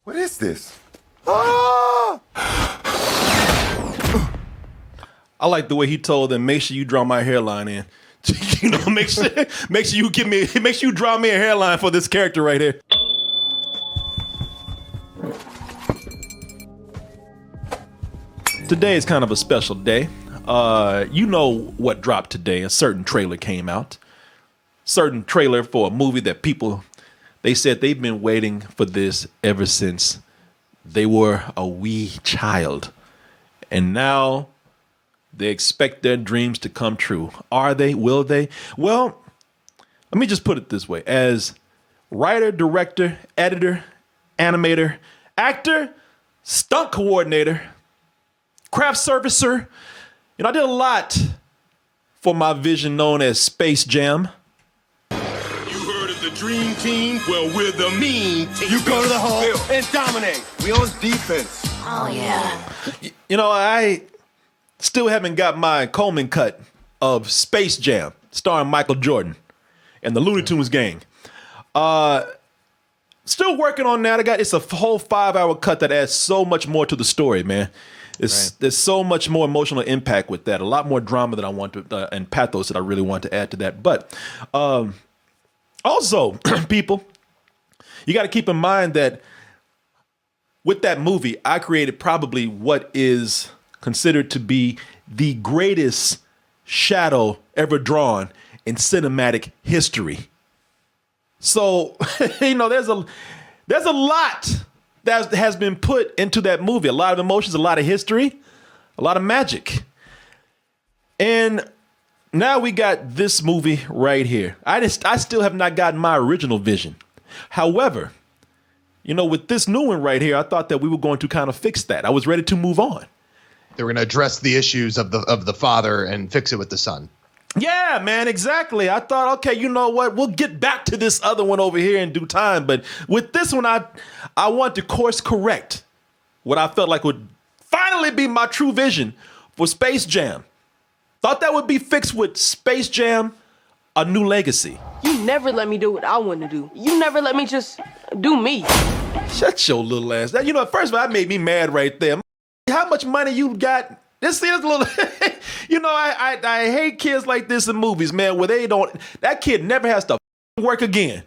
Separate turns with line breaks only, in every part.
What is this? Ah!
I like the way he told them, make sure you draw my hairline in. You know, make sure you draw me a hairline for this character right here. Today is kind of a special day. You know what dropped today. A certain trailer came out. Certain trailer for a movie that people, they said they've been waiting for this ever since they were a wee child. And now they expect their dreams to come true. Are they? Will they? Well, let me just put it this way. As writer, director, editor, animator, actor, stunt coordinator, craft servicer, I did a lot for my vision known as Space Jam.
You heard of the Dream Team? Well, we're the mean team.
You go to the hole and dominate. We on defense.
Oh, yeah.
I still haven't got my Coleman cut of Space Jam, starring Michael Jordan and the Looney Tunes gang. Still working on that. It's a whole 5-hour cut that adds so much more to the story, man. There's so much more emotional impact with that. A lot more drama that I want to, and pathos that I really want to add to that. But also, people, you got to keep in mind that with that movie, I created probably what is considered to be the greatest shadow ever drawn in cinematic history. So, there's a lot that has been put into that movie. A lot of emotions, a lot of history, a lot of magic. And now we got this movie right here. I still have not gotten my original vision. However, with this new one right here, I thought that we were going to kind of fix that. I was ready to move on.
They were going to address the issues of the father and fix it with the son.
Yeah, man, exactly. I thought, okay, you know what? We'll get back to this other one over here in due time. But with this one, I want to course correct what I felt like would finally be my true vision for Space Jam. Thought that would be fixed with Space Jam: A New Legacy.
You never let me do what I want to do. You never let me just do me.
Shut your little ass. That, first of all, that made me mad right there. How much money you got? This little, I hate kids like this in movies, man, where that kid never has to work again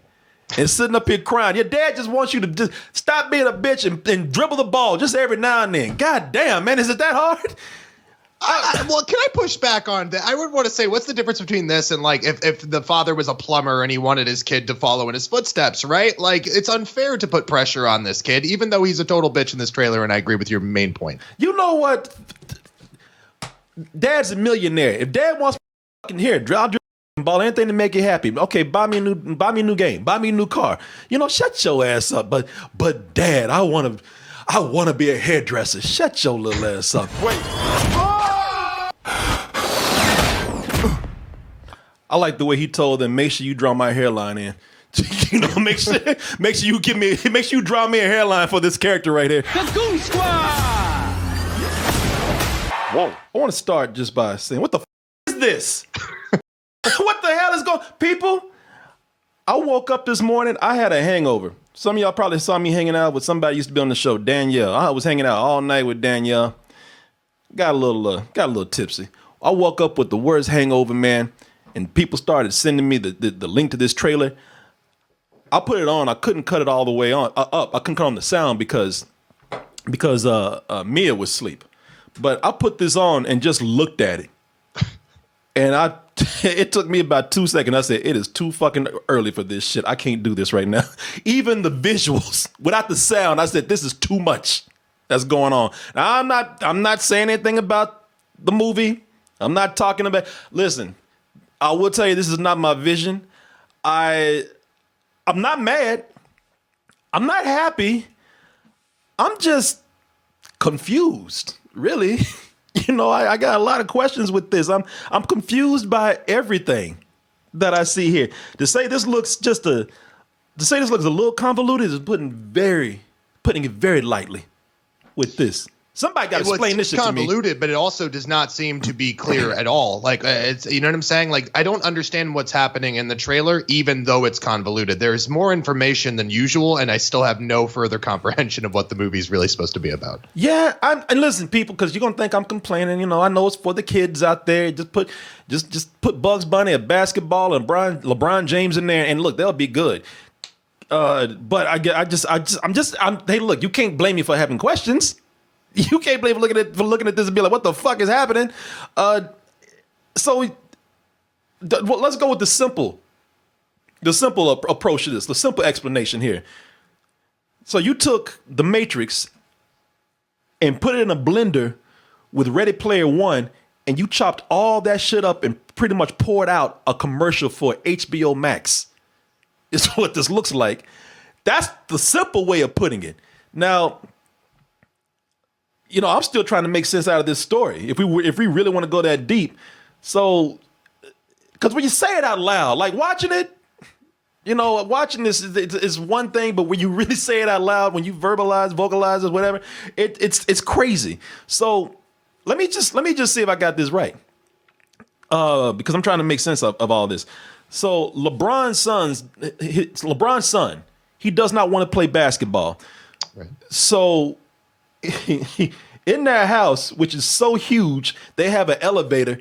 and sitting up here crying. Your dad just wants you to just stop being a bitch and dribble the ball just every now and then. God damn, man, is it that hard?
Well, can I push back on that? I would want to say, what's the difference between this and like if the father was a plumber and he wanted his kid to follow in his footsteps, right? Like, it's unfair to put pressure on this kid, even though he's a total bitch in this trailer. And I agree with your main point.
You know what? Dad's a millionaire. If dad wants fucking here, I'll dribble the ball, anything to make you happy. Okay, buy me a new game, buy me a new car. Shut your ass up. But Dad, I wanna be a hairdresser. Shut your little ass up.
Wait.
I like the way he told them, make sure you draw my hairline in. Make sure you draw me a hairline for this character right here.
The Goon Squad!
Whoa. I want to start just by saying, what the is this? What the hell is going on? People, I woke up this morning, I had a hangover. Some of y'all probably saw me hanging out with somebody who used to be on the show, Danielle. I was hanging out all night with Danielle. Got a little tipsy. I woke up with the worst hangover, man, and people started sending me the link to this trailer. I put it on. I couldn't cut it all the way on up. I couldn't cut on the sound because Mia was asleep. But I put this on and just looked at it. And it took me about 2 seconds. I said, it is too fucking early for this shit. I can't do this right now. Even the visuals, without the sound, I said, this is too much that's going on. Now, I'm not saying anything about the movie. I'm not talking about, listen, I will tell you, this is not my vision. I'm not mad. I'm not happy. I'm just confused. Really, I got a lot of questions with this. I'm confused by everything that I see here. To say this looks a little convoluted is putting it very lightly with this. Somebody got to explain this shit to me.
It's convoluted, but it also does not seem to be clear at all. Like, it's, you know what I'm saying? Like, I don't understand what's happening in the trailer, even though it's convoluted. There's more information than usual, and I still have no further comprehension of what the movie's really supposed to be about.
Yeah, and listen, people, because you're gonna think I'm complaining. You know, I know it's for the kids out there. Just put Bugs Bunny, a basketball, and LeBron James in there, and look, they'll be good. But hey, look, you can't blame me for having questions. You can't blame me for looking at this and be like, what the fuck is happening? So let's go with the simple approach to this, the simple explanation here. So you took The Matrix and put it in a blender with Ready Player One, and you chopped all that shit up and pretty much poured out a commercial for HBO Max. Is what this looks like. That's the simple way of putting it. Now, you know, I'm still trying to make sense out of this story. If we really want to go that deep, so because when you say it out loud, like watching it, you know, watching this is one thing, but when you really say it out loud, when you vocalize it, whatever, it's crazy. So let me just see if I got this right, because I'm trying to make sense of all this. So LeBron's son, he does not want to play basketball. Right. So in their house, which is so huge, they have an elevator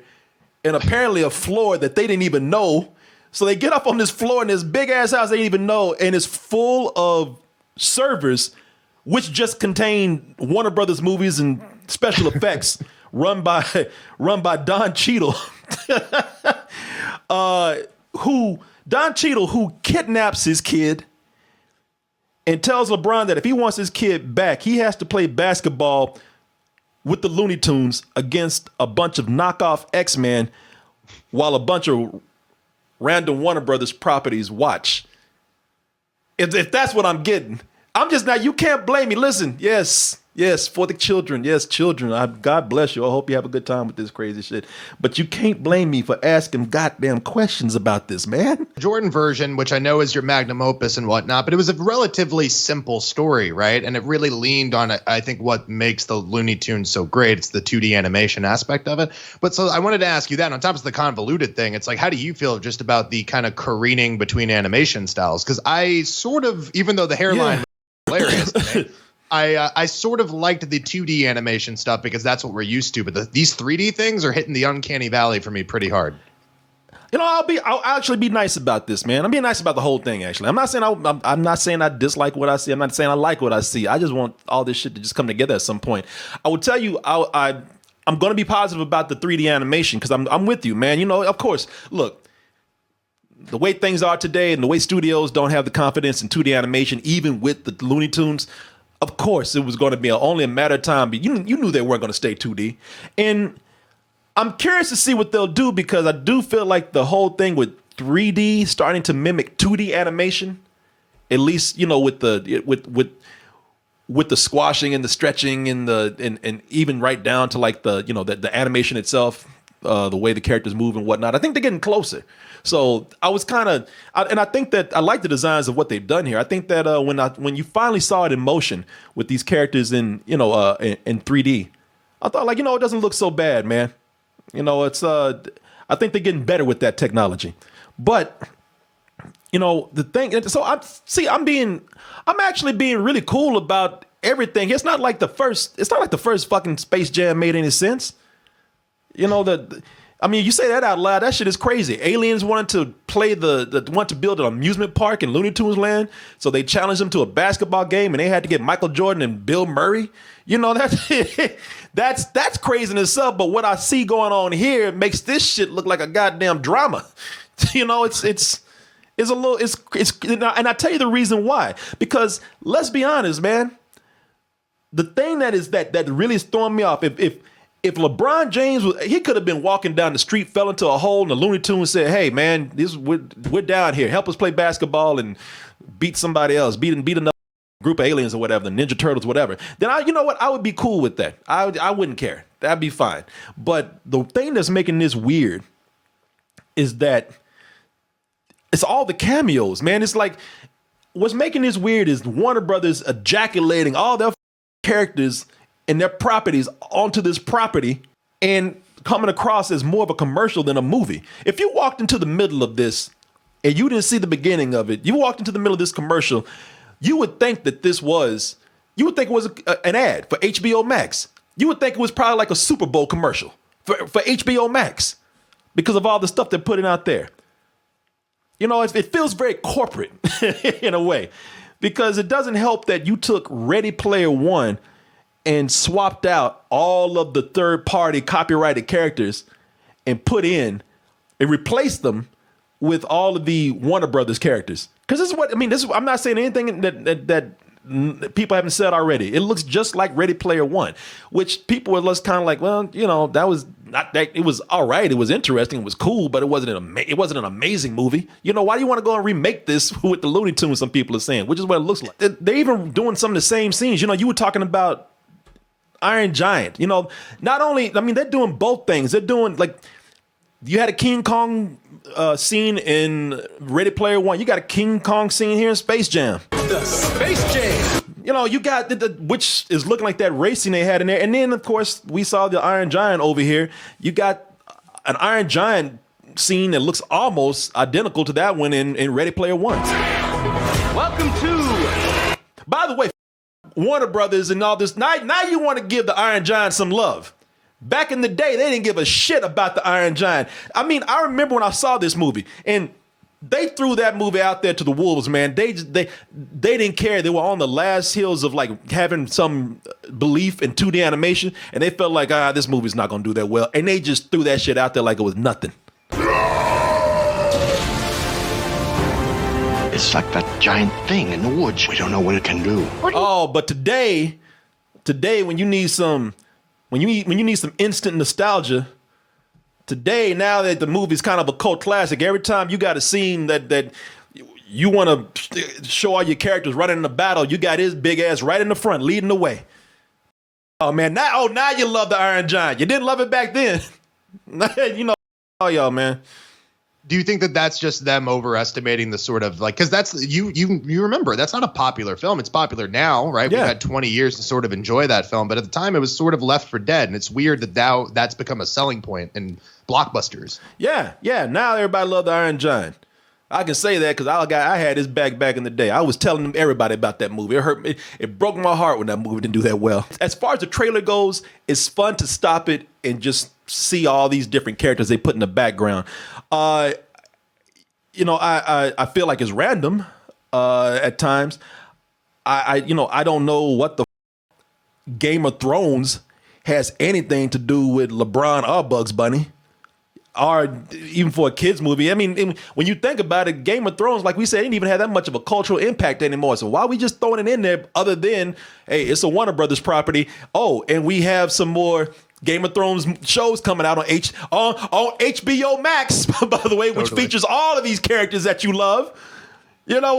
and apparently a floor that they didn't even know. So they get up on this floor in this big ass house they didn't even know, and it's full of servers, which just contain Warner Brothers movies and special effects run by Don Cheadle. Don Cheadle, who kidnaps his kid and tells LeBron that if he wants his kid back, he has to play basketball with the Looney Tunes against a bunch of knockoff X-Men while a bunch of random Warner Brothers properties watch. If that's what I'm getting, I'm just not, you can't blame me. Listen, yes, for the children. Yes, children. God bless you. I hope you have a good time with this crazy shit. But you can't blame me for asking goddamn questions about this, man.
Jordan version, which I know is your magnum opus and whatnot, but it was a relatively simple story, right? And it really leaned on, I think, what makes the Looney Tunes so great. It's the 2D animation aspect of it. But so I wanted to ask you that. On top of the convoluted thing, it's like, how do you feel just about the kind of careening between animation styles? Because I sort of, even though the hairline was hilarious to me, I sort of liked the 2D animation stuff because that's what we're used to. But these 3D things are hitting the uncanny valley for me pretty hard.
You know, I'll actually be nice about this, man. I'm being nice about the whole thing. Actually, I'm not saying I dislike what I see. I'm not saying I like what I see. I just want all this shit to just come together at some point. I will tell you, I'm going to be positive about the 3D animation because I'm with you, man. You know, of course, look. The way things are today and the way studios don't have the confidence in 2D animation, even with the Looney Tunes, of course, it was going to be only a matter of time. But you knew they weren't going to stay 2D. And I'm curious to see what they'll do because I do feel like the whole thing with 3D starting to mimic 2D animation, at least, you know, with the squashing and the stretching and even right down to like the animation itself, the way the characters move and whatnot. I think they're getting closer. So I was and I think that I like the designs of what they've done here. I think that when you finally saw it in motion with these characters in 3D, I thought like, you know, it doesn't look so bad, man. You know, it's I think they're getting better with that technology. But you know, the thing, so I'm actually being really cool about everything. It's not like the first fucking Space Jam made any sense. You know, I mean, you say that out loud, that shit is crazy. Aliens wanted to build an amusement park in Looney Tunes land, so they challenged them to a basketball game, and they had to get Michael Jordan and Bill Murray. You know, that's crazy in itself. But what I see going on here makes this shit look like a goddamn drama. You know, it's a little, and I tell you the reason why. Because let's be honest, man, the thing that really is throwing me off, if LeBron James he could have been walking down the street, fell into a hole, and the Looney Tunes said, "Hey, man, we're down here. Help us play basketball and beat somebody else, beat another group of aliens or whatever, the Ninja Turtles, whatever." Then you know what? I would be cool with that. I wouldn't care. That'd be fine. But the thing that's making this weird is that it's all the cameos, man. It's like what's making this weird is Warner Brothers ejaculating all their characters and their properties onto this property and coming across as more of a commercial than a movie. If you walked into the middle of this and you didn't see the beginning of it, you walked into the middle of this commercial, you would think that it was an ad for HBO Max. You would think it was probably like a Super Bowl commercial for HBO Max because of all the stuff they're putting out there. You know, it feels very corporate in a way, because it doesn't help that you took Ready Player One and swapped out all of the third-party copyrighted characters and put in and replaced them with all of the Warner Brothers characters. Because this is what I mean. I'm not saying anything that people haven't said already. It looks just like Ready Player One, which people were just kind of like, well, you know, that was not that. It was all right. It was interesting. It was cool, but it wasn't an amazing movie. You know, why do you want to go and remake this with the Looney Tunes? Some people are saying, which is what it looks like. They're even doing some of the same scenes. You know, you were talking about Iron Giant. You know, not only, I mean, they're doing both things. They're doing, like, you had a King Kong scene in Ready Player One. You got a King Kong scene here in Space Jam.
The Space Jam.
You know, you got which is looking like that racing they had in there. And then, of course, we saw the Iron Giant over here. You got an Iron Giant scene that looks almost identical to that one in Ready Player One.
Welcome to...
By the way, Warner Brothers and all this, now you want to give the Iron Giant some love. Back in the day, they didn't give a shit about the Iron Giant. I mean, I remember when I saw this movie, and they threw that movie out there to the wolves, man. They didn't care. They were on the last heels of like having some belief in 2D animation, and they felt like, this movie's not gonna do that well, and they just threw that shit out there like it was nothing.
It's like that giant thing in the woods. We don't know what it can do.
Oh, but today, when you need some instant nostalgia. Today, now that the movie's kind of a cult classic, every time you got a scene that you want to show all your characters running in the battle, you got his big ass right in the front, leading the way. Oh man, now you love the Iron Giant. You didn't love it back then. You know, y'all, man.
Do you think that that's just them overestimating the sort of like, because that's you remember that's not a popular film. It's popular now, right?
Yeah.
We've had 20 years to sort of enjoy that film, but at the time it was sort of left for dead, and it's weird that now that's become a selling point in blockbusters.
Yeah. Now everybody love the Iron Giant. I can say that because I had his back in the day. I was telling everybody about that movie. It hurt me. It broke my heart when that movie didn't do that well. As far as the trailer goes, it's fun to stop it and just see all these different characters they put in the background. You know, I feel like it's random at times. I don't know what the Game of Thrones has anything to do with LeBron or Bugs Bunny, or even for a kids movie. I mean, when you think about it, Game of Thrones, like we said, didn't even have that much of a cultural impact anymore. So why are we just throwing it in there other than, hey, it's a Warner Brothers property. Oh, and we have some more Game of Thrones shows coming out on HBO Max, by the way, which features all of these characters that you love. You know,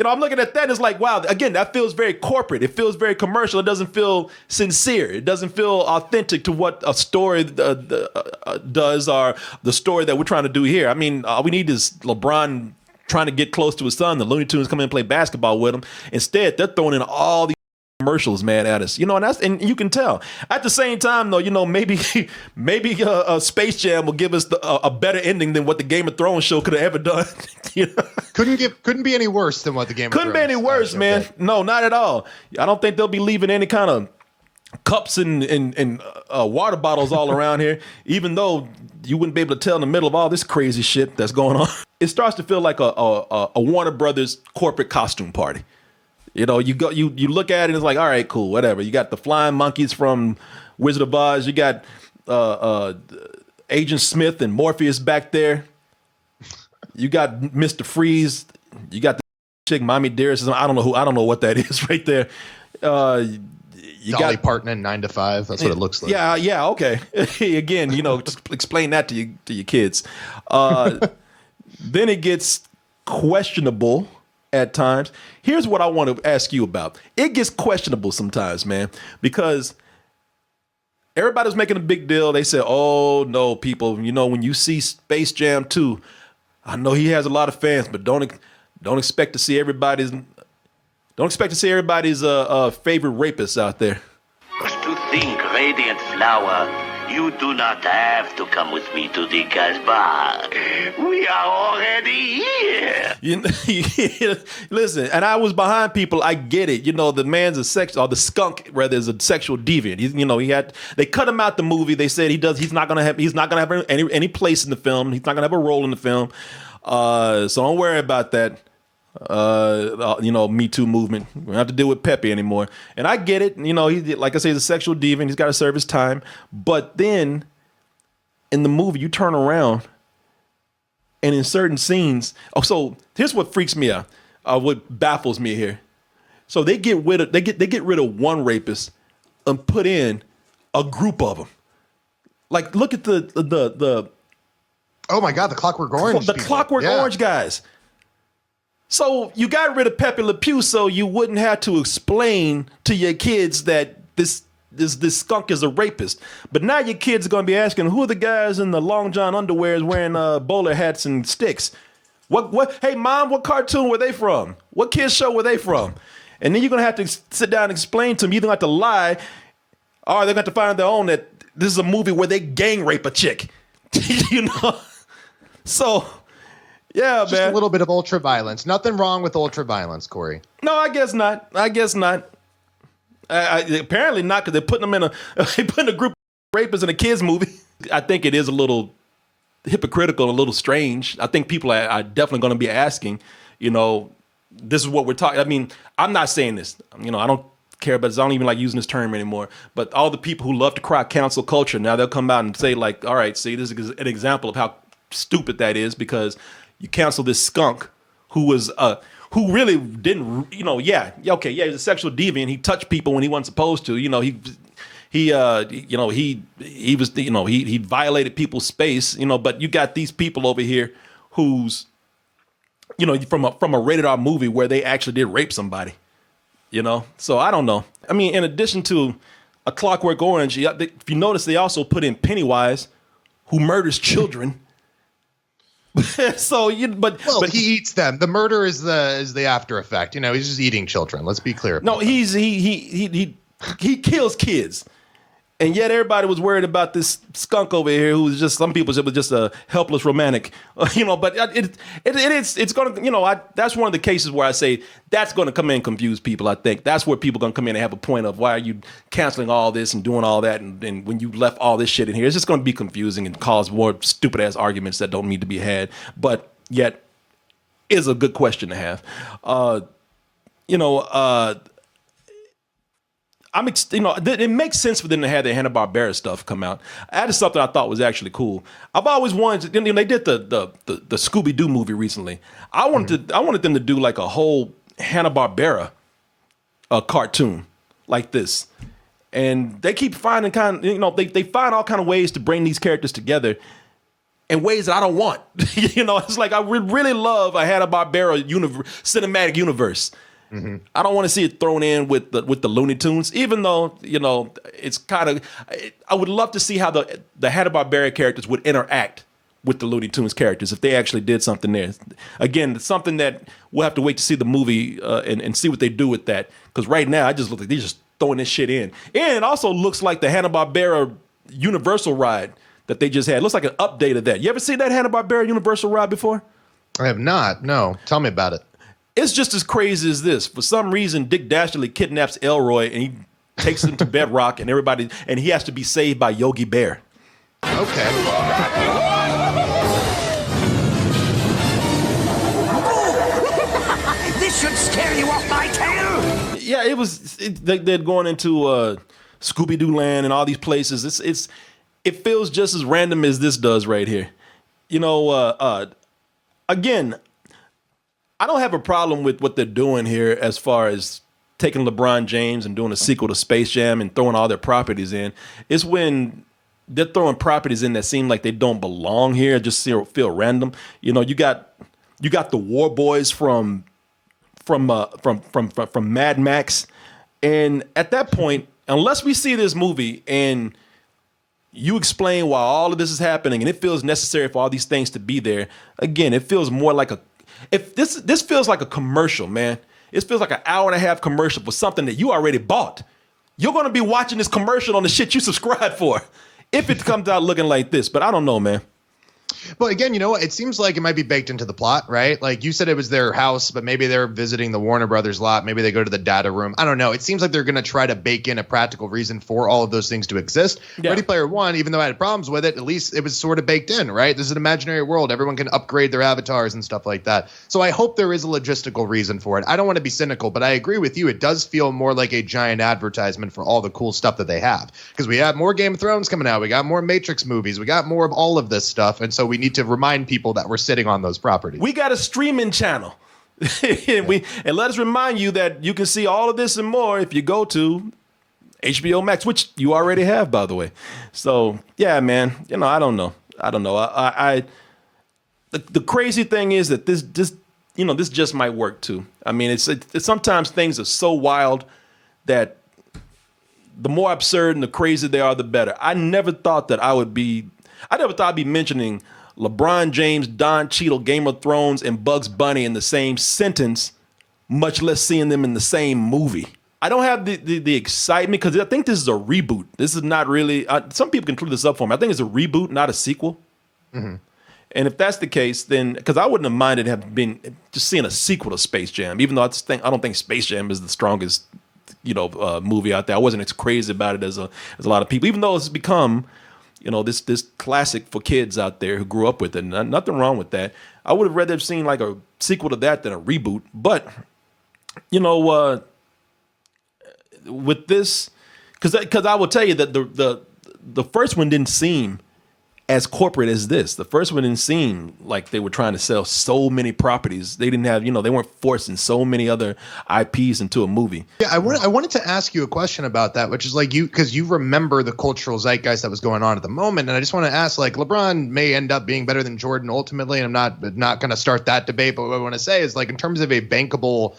I'm looking at that and it's like, wow, again, that feels very corporate. It feels very commercial. It doesn't feel sincere. It doesn't feel authentic to what a story does, or the story that we're trying to do here. I mean, all we need is LeBron trying to get close to his son. The Looney Tunes come in and play basketball with him. Instead, they're throwing in all these commercials, man, at us, you know, and you can tell. At the same time, though, you know, maybe Space Jam will give us a better ending than what the Game of Thrones show could have ever done. You know?
Couldn't be any worse than what the Game of Thrones.
Couldn't be any worse, man. Okay. No, not at all. I don't think they'll be leaving any kind of cups and water bottles all around here, even though you wouldn't be able to tell in the middle of all this crazy shit that's going on. It starts to feel like a Warner Brothers corporate costume party. You know, you look at it and it's like, all right, cool, whatever. You got the flying monkeys from Wizard of Oz. You got Agent Smith and Morpheus back there. You got Mr. Freeze. You got the chick, Mommy Dearest. I don't know what that is right there. You
Dolly Parton in 9 to 5. That's what it looks like.
Yeah, okay. Again, you know, just explain that to your kids. Then it gets questionable at times. Here's what I want to ask you about. It gets questionable sometimes, man, because everybody's making a big deal. They say, oh, no, people, you know, when you see Space Jam 2, I know he has a lot of fans, but don't expect to see everybody's Don't expect to see everybody's favorite rapist out there.
To think, radiant flower, you do not have to come with me to the Casbah. We are already here.
Listen, and I was behind people. I get it. You know, the man's a the skunk rather is a sexual deviant. They cut him out the movie. They said he's not gonna have any place in the film. He's not gonna have a role in the film. So don't worry about that. Me Too movement. We don't have to deal with Pepe anymore. And I get it. He, like I say, he's a sexual deviant. He's got to serve his time. But then in the movie, you turn around and in certain scenes. Oh, so here's what freaks me out. What baffles me here. So they get rid of one rapist and put in a group of them. Like, look at the
oh my God, the Clockwork Orange.
The Clockwork Orange guys. So you got rid of Pepe Le Pew so you wouldn't have to explain to your kids that this skunk is a rapist. But now your kids are going to be asking, who are the guys in the long john underwears wearing bowler hats and sticks? What? Hey, Mom, what cartoon were they from? What kids show were they from? And then you're going to have to sit down and explain to them. You're going to have to lie, or they're going to have to find on their own that this is a movie where they gang rape a chick. So... yeah,
just
man.
A little bit of ultra violence. Nothing wrong with ultra violence, Corey.
No, I guess not. Apparently not, because they're putting them in a group of rapists in a kids movie. I think it is a little hypocritical, a little strange. I think people are definitely going to be asking. This is what we're talking. I mean, I'm not saying this. I don't care about this. I don't even like using this term anymore. But all the people who love to cry cancel culture, now they'll come out and say, like, all right, see, this is an example of how stupid that is, because you cancel this skunk who really didn't, he's a sexual deviant. He touched people when he wasn't supposed to. He violated people's space. But you got these people over here who's, from a rated R movie where they actually did rape somebody. So I don't know. I mean, in addition to A Clockwork Orange, if you notice, they also put in Pennywise, who murders children. But
he eats them. The murder is the after effect. He's just eating children. Let's be clear.
No, he kills kids, and yet everybody was worried about this skunk over here who was just, some people said was just a helpless romantic. But it's gonna, that's one of the cases where I say that's going to come in and confuse people. I think that's where people are going to come in and have a point of, why are you canceling all this and doing all that, and when you left all this shit in here, it's just going to be confusing and cause more stupid ass arguments that don't need to be had. But yet, is a good question to have. It makes sense for them to have their Hanna-Barbera stuff come out. That is something I thought was actually cool. I've always wanted to, they did the Scooby-Doo movie recently. I wanted them to do like a whole Hanna-Barbera cartoon like this. And they keep finding they find all kind of ways to bring these characters together in ways that I don't want. It's like I would really love a Hanna-Barbera cinematic universe. Mm-hmm. I don't want to see it thrown in with the Looney Tunes, even though it's kind of. I would love to see how the Hanna-Barbera characters would interact with the Looney Tunes characters if they actually did something there. Again, it's something that we'll have to wait to see the movie and see what they do with that. Because right now, I just look like they're just throwing this shit in, and it also looks like the Hanna-Barbera Universal ride that they just had. It looks like an update of that. You ever seen that Hanna-Barbera Universal ride before?
I have not. No, tell me about it.
It's just as crazy as this. For some reason, Dick Dastardly kidnaps Elroy and he takes him to Bedrock, and he has to be saved by Yogi Bear.
Okay.
This should scare you off my tail.
Yeah, they're going into Scooby-Doo land and all these places. It feels just as random as this does right here. Again, I don't have a problem with what they're doing here as far as taking LeBron James and doing a sequel to Space Jam and throwing all their properties in. It's when they're throwing properties in that seem like they don't belong here, just feel random. You got the War Boys from Mad Max, and at that point, unless we see this movie and you explain why all of this is happening and it feels necessary for all these things to be there, again, it feels more like this feels like a commercial, man. It feels like an hour and a half commercial for something that you already bought. You're going to be watching this commercial on the shit you subscribe for if it comes out looking like this. But I don't know, man.
But again, you know what? It seems like it might be baked into the plot, right? Like you said, it was their house, but maybe they're visiting the Warner Brothers lot. Maybe they go to the data room. I don't know. It seems like they're going to try to bake in a practical reason for all of those things to exist. Yeah. Ready Player One, even though I had problems with it, at least it was sort of baked in, right? This is an imaginary world. Everyone can upgrade their avatars and stuff like that. So I hope there is a logistical reason for it. I don't want to be cynical, but I agree with you. It does feel more like a giant advertisement for all the cool stuff that they have. Because we have more Game of Thrones coming out. We got more Matrix movies. We got more of all of this stuff. And so we need to remind people that we're sitting on those properties.
We got a streaming channel. and let us remind you that you can see all of this and more if you go to HBO Max, which you already have, by the way. So yeah, man, I don't know. The crazy thing is that this just might work too. I mean, it's sometimes things are so wild that the more absurd and the crazier they are, the better. I never thought I'd be mentioning LeBron James, Don Cheadle, Game of Thrones, and Bugs Bunny in the same sentence, much less seeing them in the same movie. I don't have the excitement because I think this is a reboot. This is not really, some people can clear this up for me. I think it's a reboot, not a sequel. Mm-hmm. And if that's the case, then, because I wouldn't have minded have been just seeing a sequel to Space Jam, even though I don't think Space Jam is the strongest, movie out there. I wasn't as crazy about it as a lot of people, even though it's become, this classic for kids out there who grew up with it. Nothing wrong with that. I would have rather have seen like a sequel to that than a reboot. But, with this, because I will tell you that the first one didn't seem as corporate as this. The first one didn't seem like they were trying to sell so many properties. They didn't have, they weren't forcing so many other IPs into a movie.
Yeah, I wanted to ask you a question about that, which is like because you remember the cultural zeitgeist that was going on at the moment, and I just want to ask, like, LeBron may end up being better than Jordan ultimately, and I'm not going to start that debate, but what I want to say is, like, in terms of a bankable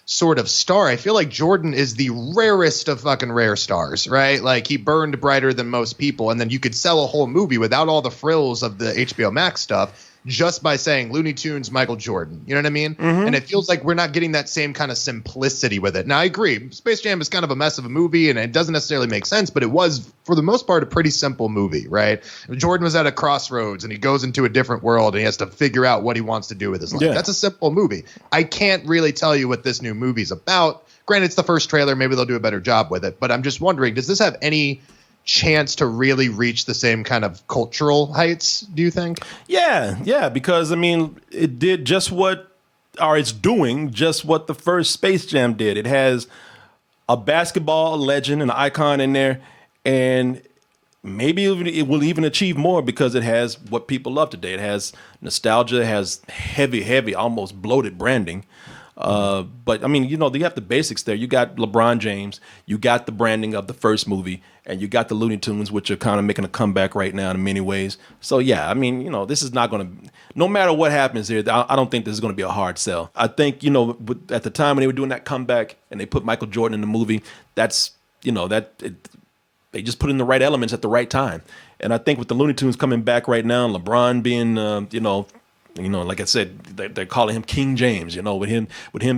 sort of star, I feel like Jordan is the rarest of fucking rare stars, right? Like, he burned brighter than most people, and then you could sell a whole movie without all the frills of the HBO Max stuff just by saying Looney Tunes, Michael Jordan. You know what I mean? Mm-hmm. And it feels like we're not getting that same kind of simplicity with it. Now, I agree. Space Jam is kind of a mess of a movie, and it doesn't necessarily make sense, but it was, for the most part, a pretty simple movie, right? Jordan was at a crossroads, and he goes into a different world, and he has to figure out what he wants to do with his life. Yeah. That's a simple movie. I can't really tell you what this new movie's about. Granted, it's the first trailer. Maybe they'll do a better job with it. But I'm just wondering, does this have any chance to really reach the same kind of cultural heights, do you think?
Yeah, because it did it's doing just what the first Space Jam did. It has a basketball legend and an icon in there, and maybe it will even achieve more because it has what people love today. It has nostalgia, it has heavy, almost bloated branding. But you have the basics there. You got LeBron James, you got the branding of the first movie, and you got the Looney Tunes, which are kind of making a comeback right now in many ways. So yeah, this is not going to, no matter what happens here, I don't think this is going to be a hard sell. I think, at the time when they were doing that comeback and they put Michael Jordan in the movie, they just put in the right elements at the right time. And I think with the Looney Tunes coming back right now, LeBron being, like I said, they're calling him King James, with him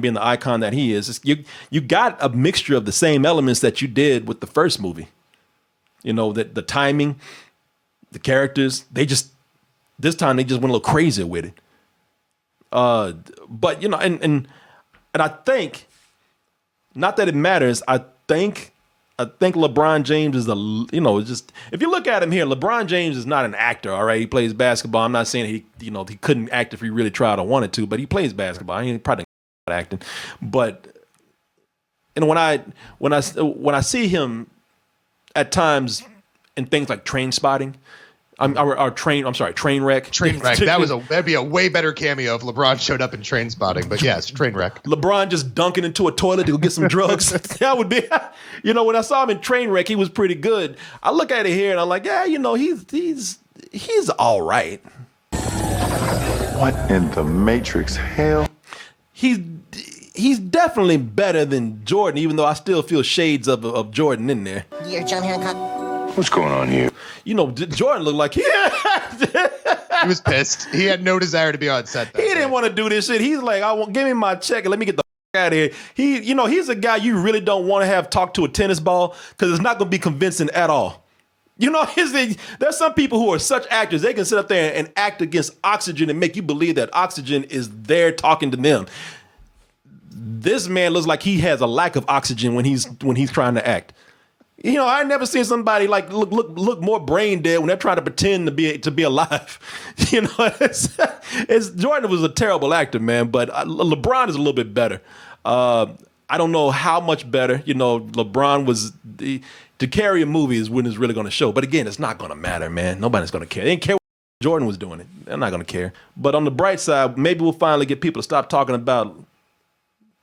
being the icon that he is. You got a mixture of the same elements that you did with the first movie. The timing, the characters, this time they just went a little crazier with it. But, and I think, not that it matters, I think LeBron James is just, if you look at him here, LeBron James is not an actor, all right? He plays basketball. I'm not saying he couldn't act if he really tried or wanted to, but he plays basketball. He probably not acting. But when I see him at times in things like Train Spotting, Train Wreck.
Train Wreck. That'd be a way better cameo if LeBron showed up in Train Spotting. But yes, Train Wreck.
LeBron just dunking into a toilet to go get some drugs. That would be, when I saw him in Train Wreck, he was pretty good. I look at it here and I'm like, yeah, he's all right.
What in the Matrix hell?
He's definitely better than Jordan, even though I still feel shades of Jordan in there.
You're John Hancock.
What's going on here?
Jordan looked like he
was pissed. He had no desire to be on set.
He didn't want to do this shit. He's like, give me my check and let me get the out of here. He's a guy you really don't want to have talk to a tennis ball because it's not going to be convincing at all. There's some people who are such actors, they can sit up there and act against oxygen and make you believe that oxygen is there talking to them. This man looks like he has a lack of oxygen when he's trying to act. I never seen somebody like look more brain dead when they're trying to pretend to be alive. Jordan was a terrible actor, man, but LeBron is a little bit better. I don't know how much better. LeBron was to carry a movie is when it's really going to show. But again, it's not going to matter, man. Nobody's going to care. They didn't care what Jordan was doing it. They're not going to care. But on the bright side, maybe we'll finally get people to stop talking about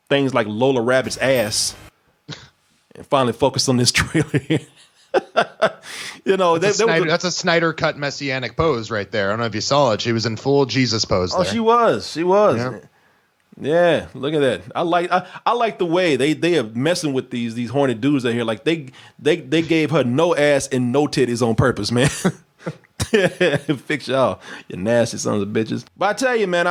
things like Lola Rabbit's ass. And finally focus on this trailer here.
That's a Snyder cut messianic pose right there. I don't know if you saw it. She was in full Jesus pose there.
Oh, she was. Yeah, look at that. I like the way they are messing with these horny dudes out here. Like they gave her no ass and no titties on purpose, man. Fix y'all, you nasty sons of bitches. But I tell you, man,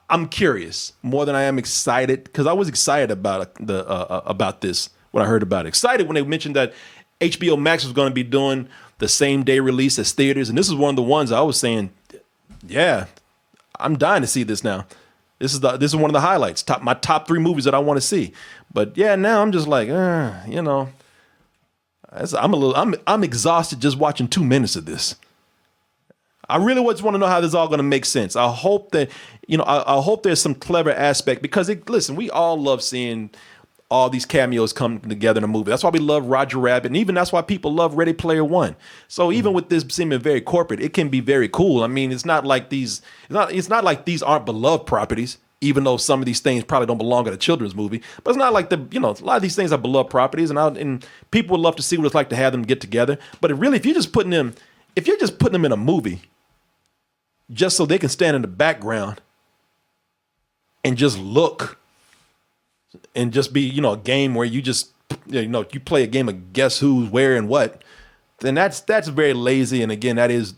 I'm curious more than I am excited because I was excited about this when I heard about it. Excited when they mentioned that HBO Max was going to be doing the same day release as theaters, and this is one of the ones I was saying, yeah, I'm dying to see this now. This is one of the highlights. My top 3 movies that I want to see. But yeah, now I'm just like, I'm exhausted just watching 2 minutes of this. I really just want to know how this is all going to make sense. I hope that, I hope there's some clever aspect because listen, we all love seeing all these cameos come together in a movie. That's why we love Roger Rabbit. And even that's why people love Ready Player One. So even with this seeming very corporate, it can be very cool. I mean, it's not like these aren't beloved properties, even though some of these things probably don't belong in a children's movie. But it's not like a lot of these things are beloved properties and people would love to see what it's like to have them get together. But if you're just putting them in a movie, just so they can stand in the background and just look and just be, a game where you just, you play a game of guess who's where and what, then that's very lazy. And again, that is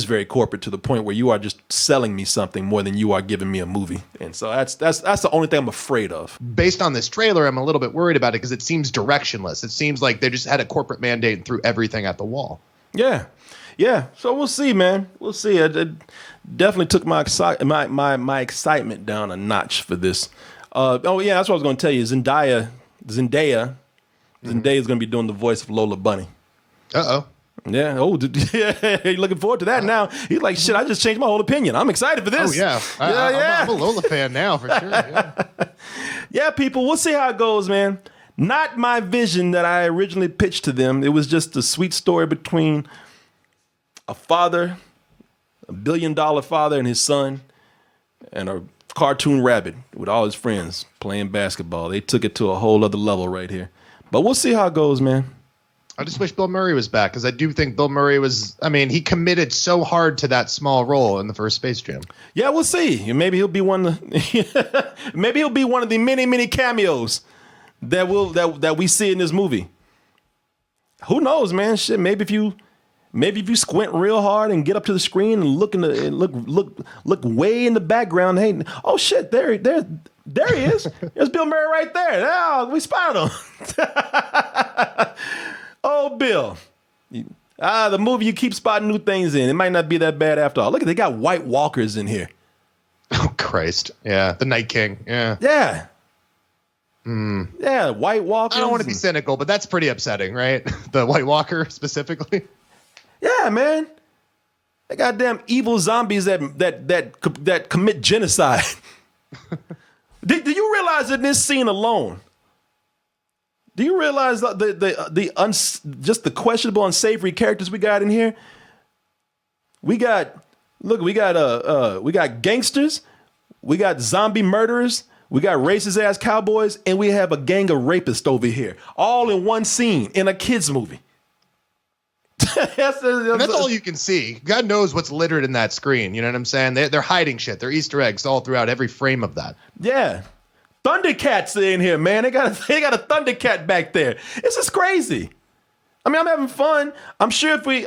very corporate to the point where you are just selling me something more than you are giving me a movie. And so that's the only thing I'm afraid of. Based
on this trailer, I'm a little bit worried about it because it seems directionless. It seems like they just had a corporate mandate and threw everything at the wall.
Yeah. Yeah, so we'll see, man. We'll see. It definitely took my excitement down a notch for this. That's what I was going to tell you. Zendaya is going to be doing the voice of Lola Bunny.
Uh-oh.
Yeah. Oh, you're looking forward to that now. He's like, shit, I just changed my whole opinion. I'm excited for this.
Oh, yeah. I'm a Lola fan now, for sure. Yeah.
Yeah, people, we'll see how it goes, man. Not my vision that I originally pitched to them. It was just a sweet story between a father, a $1 billion father and his son, and a cartoon rabbit with all his friends playing basketball. They took it to a whole other level right here. But we'll see how it goes, man.
I just wish Bill Murray was back because I do think Bill Murray he committed so hard to that small role in the first Space Jam.
Yeah, we'll see. Maybe he'll be one of the many, many cameos that we see in this movie. Who knows, man? Shit, maybe if you squint real hard and get up to the screen and look way in the background, hey, oh shit, there he is. There's Bill Murray right there. Oh, we spotted him. Oh, Bill. The movie you keep spotting new things in. It might not be that bad after all. Look, they got White Walkers in here.
Oh Christ. Yeah, the Night King. Yeah.
Yeah. Yeah, White Walkers.
I don't want to be cynical, but that's pretty upsetting, right? The White Walker specifically.
Yeah, man. They goddamn evil zombies that commit genocide. Do you realize in this scene alone? Do you realize just the questionable, unsavory characters we got in here? We got gangsters, we got zombie murderers, we got racist ass cowboys, and we have a gang of rapists over here, all in one scene in a kids movie.
That's all you can see. God knows what's littered in that screen. You know what I'm saying? They're hiding shit. They're Easter eggs all throughout every frame of that.
Yeah. Thundercats are in here, man. They got a Thundercat back there. This is crazy. I mean, I'm having fun. I'm sure if we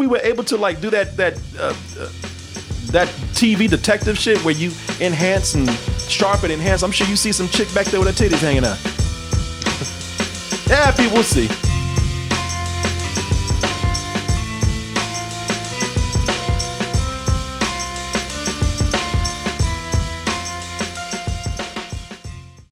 were able to like do that that TV detective shit where you enhance and sharpen, enhance. I'm sure you see some chick back there with her titties hanging out. Yeah, people, we'll see.